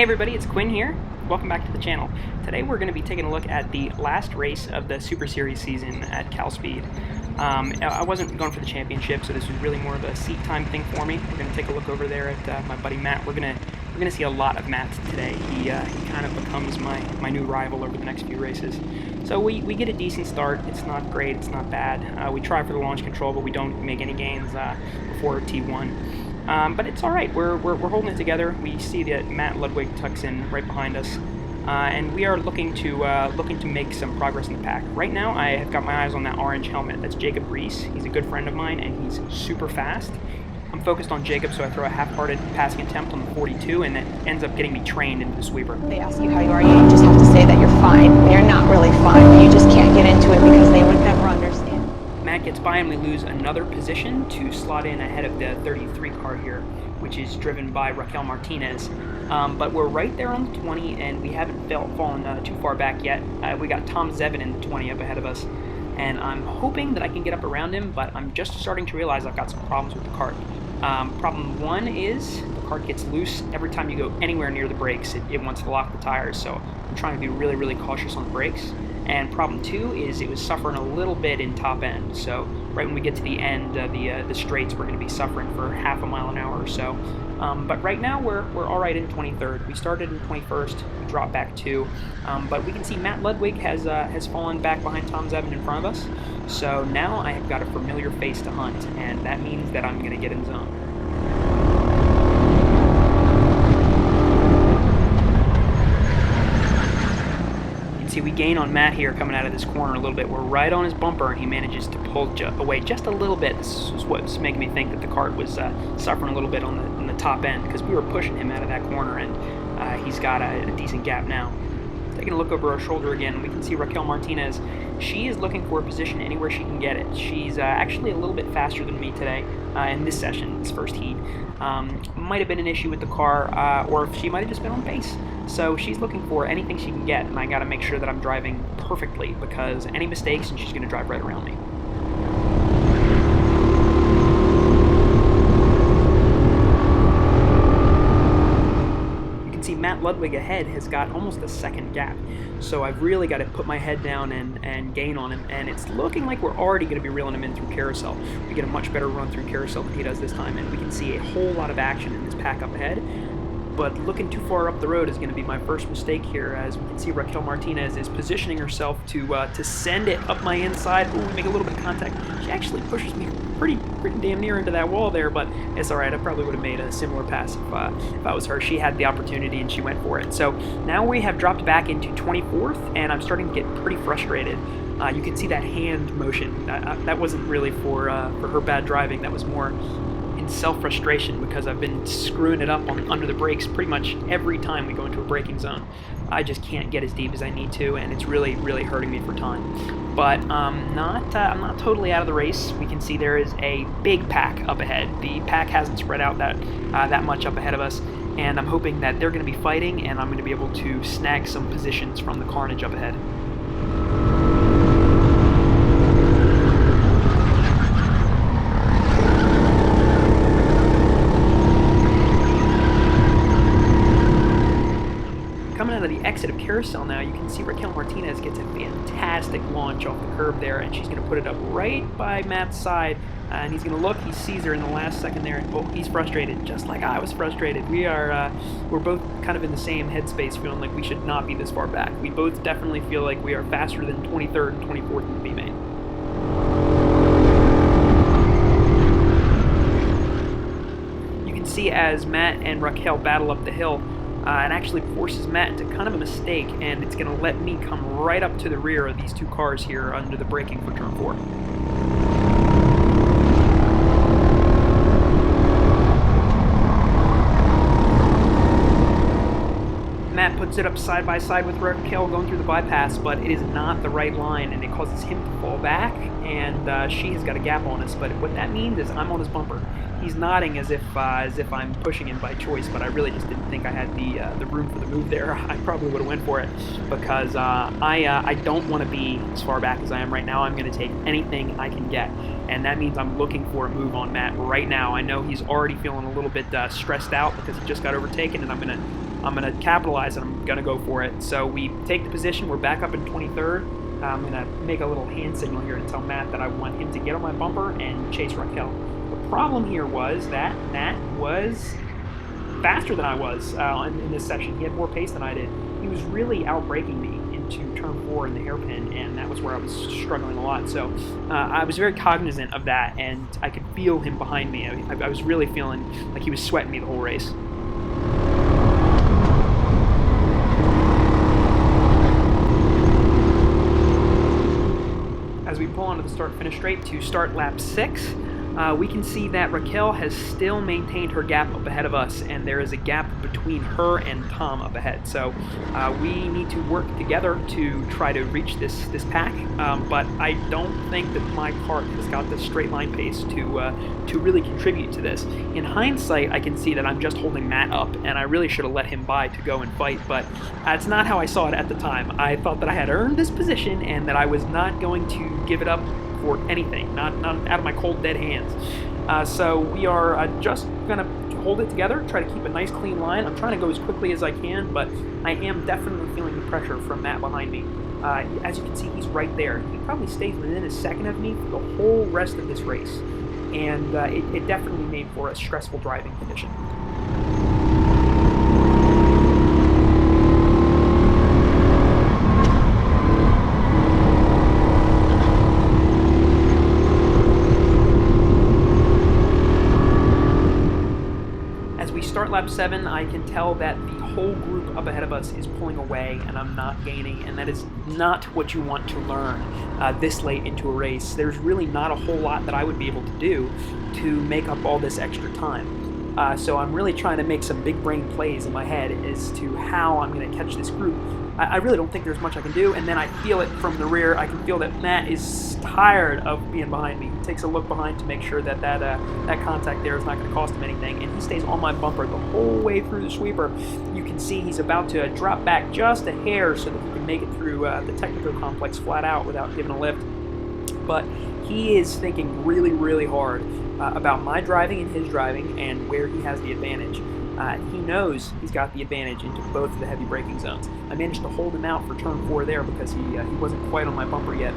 everybody, it's Quinn here. Welcome back to the channel. Today we're going to be taking a look at the last race of the Super Series season at CalSpeed. I wasn't going for the championship, so this was really more of a seat time thing for me. We're going to take a look over there at my buddy Matt. We're going to see a lot of Matt today. He kind of becomes my new rival over the next few races. So we get a decent start. It's not great, it's not bad. We try for the launch control, but we don't make any gains before T1. But it's all right. We're holding it together. We see that Matt Ludwig tucks in right behind us, and we are looking to make some progress in the pack. Right now, I have got my eyes on that orange helmet. That's Jacob Reese. He's a good friend of mine, and he's super fast. I'm focused on Jacob, so I throw a half-hearted passing attempt on the 42, and it ends up getting me trained into the sweeper. They ask you how you are, you just have to say that you're fine. They're not really fine, but you just can't get into it because they would never understand. Matt gets by and we lose another position to slot in ahead of the 33 car here, which is driven by Raquel Martinez. But we're right there on the 20, and we haven't fallen too far back yet. We got Tom Zevin in the 20 up ahead of us, and I'm hoping that I can get up around him, but I'm just starting to realize I've got some problems with the kart. Problem one is the kart gets loose. Every time you go anywhere near the brakes, it wants to lock the tires, so I'm trying to be really, really cautious on the brakes. And problem two is it was suffering a little bit in top end, so right when we get to the end, the straights, we're going to be suffering for half a mile an hour or so. But right now we're all right in 23rd. We started in 21st, we dropped back 2, but we can see Matt Ludwig has fallen back behind Tom Zevin in front of us. So now I have got a familiar face to hunt, and that means that I'm going to get in zone. See, we gain on Matt here coming out of this corner a little bit. We're right on his bumper, and he manages to pull away just a little bit. This is what's making me think that the kart was suffering a little bit on the top end, because we were pushing him out of that corner, and he's got a decent gap now. Taking a look over our shoulder again, we can see Raquel Martinez. She is looking for a position anywhere she can get it. She's actually a little bit faster than me today in this session, this first heat. Might have been an issue with the car, or she might have just been on pace. So she's looking for anything she can get, and I got to make sure that I'm driving perfectly, because any mistakes and she's going to drive right around me. See, Matt Ludwig ahead has got almost a second gap, so I've really got to put my head down and gain on him, and it's looking like we're already going to be reeling him in through carousel. We get a much better run through carousel than he does this time, and we can see a whole lot of action in this pack up ahead. But looking too far up the road is going to be my first mistake here, as we can see Raquel Martinez is positioning herself to send it up my inside. Ooh, we make a little bit of contact. She actually pushes me pretty damn near into that wall there, but it's all right. I probably would have made a similar pass if I was her. She had the opportunity and she went for it. So now we have dropped back into 24th, and I'm starting to get pretty frustrated. You can see that hand motion. That wasn't really for her bad driving. That was more in self-frustration, because I've been screwing it up under the brakes pretty much every time we go into a braking zone. I just can't get as deep as I need to, and it's really, really hurting me for time. But I'm not totally out of the race. We can see there is a big pack up ahead. The pack hasn't spread out that much up ahead of us, and I'm hoping that they're going to be fighting, and I'm going to be able to snag some positions from the carnage up ahead. Coming out of the exit of carousel now, you can see Raquel Martinez gets a fantastic launch off the curb there, and she's going to put it up right by Matt's side, and he's going to look. He sees her in the last second there, and oh, he's frustrated, just like I was frustrated. We're both kind of in the same headspace, feeling like we should not be this far back. We both definitely feel like we are faster than 23rd and 24th in the B-main. You can see as Matt and Raquel battle up the hill, it actually forces Matt into kind of a mistake, and it's going to let me come right up to the rear of these two cars here under the braking for turn 4. Matt puts it up side by side with Raquel going through the bypass, but it is not the right line, and it causes him to fall back, and she has got a gap on us. But what that means is I'm on his bumper. He's nodding as if I'm pushing him by choice, but I really just didn't think I had the room for the move there. I probably would have went for it, because I don't want to be as far back as I am right now. I'm going to take anything I can get, and that means I'm looking for a move on Matt right now. I know he's already feeling a little bit stressed out because he just got overtaken, and I'm going to I'm going to capitalize and I'm going to go for it. So we take the position. We're back up in 23rd. I'm going to make a little hand signal here and tell Matt that I want him to get on my bumper and chase Raquel. The problem here was that Matt was faster than I was in this section. He had more pace than I did. He was really outbraking me into turn 4 in the hairpin, and that was where I was struggling a lot. So I was very cognizant of that, and I could feel him behind me. I was really feeling like he was sweating me the whole race. As we pull onto the start-finish straight to start lap 6, we can see that Raquel has still maintained her gap up ahead of us, and there is a gap between her and Tom up ahead. So we need to work together to try to reach this pack, but I don't think that my kart has got the straight line pace to really contribute to this. In hindsight, I can see that I'm just holding Matt up, and I really should have let him by to go and fight, but that's not how I saw it at the time. I thought that I had earned this position and that I was not going to give it up for anything, not out of my cold dead hands. So we are just gonna hold it together, try to keep a nice clean line. I'm trying to go as quickly as I can, but I am definitely feeling the pressure from Matt behind me. As you can see, he's right there. He probably stays within a second of me for the whole rest of this race, and it definitely made for a stressful driving condition. Start lap 7, I can tell that the whole group up ahead of us is pulling away and I'm not gaining, and that is not what you want to learn this late into a race. There's really not a whole lot that I would be able to do to make up all this extra time. So I'm really trying to make some big brain plays in my head as to how I'm going to catch this group. I really don't think there's much I can do, and then I feel it from the rear. I can feel that Matt is tired of being behind me. He takes a look behind to make sure that that contact there is not going to cost him anything, and he stays on my bumper the whole way through the sweeper. You can see he's about to drop back just a hair so that he can make it through the Tecnico complex flat out without giving a lift. But he is thinking really, really hard about my driving and his driving and where he has the advantage. He knows he's got the advantage into both of the heavy braking zones. I managed to hold him out for turn 4 there because he wasn't quite on my bumper yet.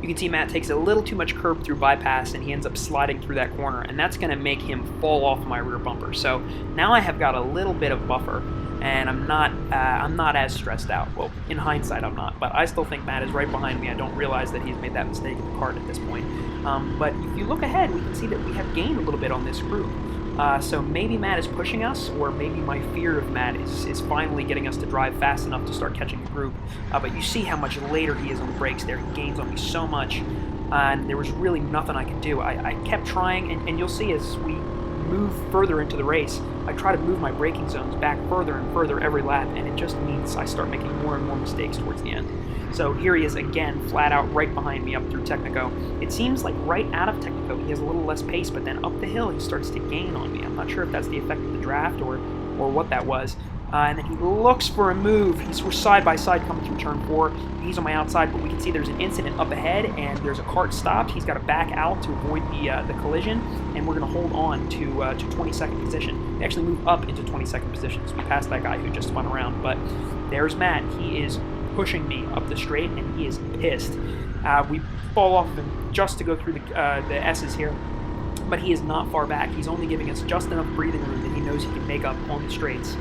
You can see Matt takes a little too much curb through bypass and he ends up sliding through that corner, and that's going to make him fall off my rear bumper. So now I have got a little bit of buffer, and I'm not as stressed out. Well, in hindsight, I'm not, but I still think Matt is right behind me. I don't realize that he's made that mistake in the kart at this point. But if you look ahead, we can see that we have gained a little bit on this group. So maybe Matt is pushing us, or maybe my fear of Matt is finally getting us to drive fast enough to start catching the group. But you see how much later he is on the brakes there. He gains on me so much, and there was really nothing I could do. I kept trying, and you'll see as we move further into the race, I try to move my braking zones back further and further every lap, and it just means I start making more and more mistakes towards the end. So here he is again, flat out right behind me up through Tecnico. It seems like right out of Tecnico he has a little less pace, but then up the hill he starts to gain on me. I'm not sure if that's the effect of the draft or what that was. And then he looks for a move. We're side by side coming through turn 4. He's on my outside, but we can see there's an incident up ahead, and there's a kart stopped. He's got to back out to avoid the collision, and we're going to hold on to 22nd position. We actually move up into 22nd position because we passed that guy who just spun around. But there's Matt. He is pushing me up the straight, and he is pissed. We fall off of him just to go through the S's here, but he is not far back. He's only giving us just enough breathing room that he knows he can make up on the straights.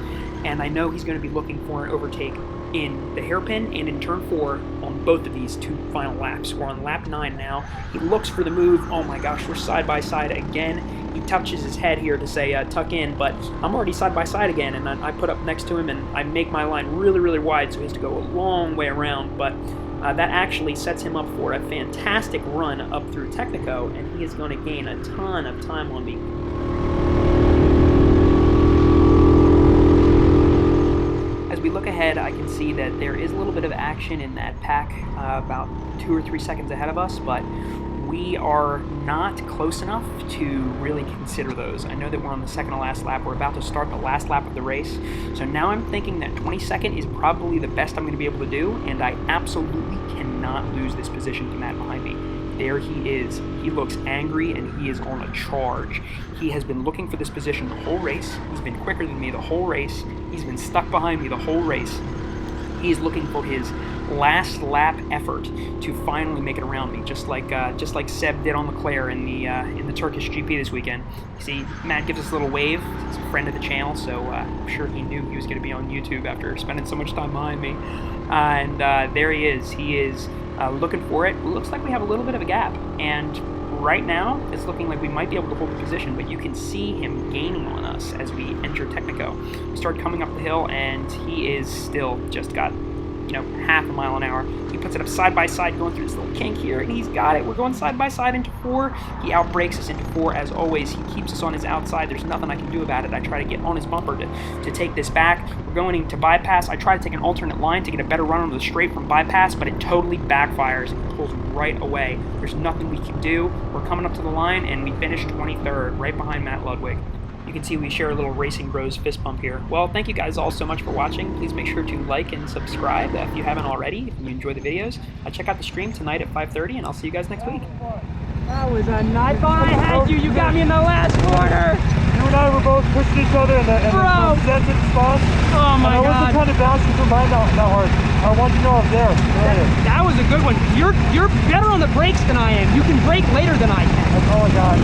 And I know he's going to be looking for an overtake in the hairpin and in turn 4 on both of these 2 final laps. We're on lap 9 now. He looks for the move. Oh my gosh, we're side by side again. He touches his head here to say tuck in, but I'm already side by side again, and I put up next to him and I make my line really, really wide, so he has to go a long way around. But that actually sets him up for a fantastic run up through Tecnico, and he is going to gain a ton of time on me. As we look ahead, I can see that there is a little bit of action in that pack about 2 or 3 seconds ahead of us, but we are not close enough to really consider those. I know that we're on the second to last lap. We're about to start the last lap of the race. So now I'm thinking that 22nd is probably the best I'm going to be able to do, and I absolutely cannot lose this position to Matt behind me. there he is. He looks angry and he is on a charge. He has been looking for this position the whole race. He's been quicker than me the whole race. He's been stuck behind me the whole race. He is looking for his last lap effort to finally make it around me, just like Seb did on Leclerc in the Turkish GP this weekend. You see, Matt gives us a little wave. He's a friend of the channel, so I'm sure he knew he was going to be on YouTube after spending so much time behind me. And there he is. He is looking for it. It looks like we have a little bit of a gap, and right now it's looking like we might be able to hold the position, but you can see him gaining on us as we enter Tecnico. We start coming up the hill, and he is still just got, you know, half a mile an hour. He puts it up side by side going through this little kink here, and he's got it. We're going side by side into 4. He outbrakes us into 4 as always. He keeps us on his outside. There's nothing I can do about it. I try to get on his bumper to take this back. We're going into bypass. I try to take an alternate line to get a better run on the straight from bypass, but it totally backfires and pulls right away. There's nothing we can do. We're coming up to the line, and we finish 23rd, right behind Matt Ludwig. You can see we share a little Racing Bros fist bump here. Well, thank you guys all so much for watching. Please make sure to like and subscribe if you haven't already, if you enjoy the videos. Check out the stream tonight at 5:30, and I'll see you guys next week. That was a nice. I thought I had you. You got me in the last corner. You and I were both pushing each other in the concentric spot. Oh my God. I wasn't trying to bounce you from behind that hard. I wanted to know I was there. That was a good one. You're better on the brakes than I am. You can brake later than I can. That's all I got.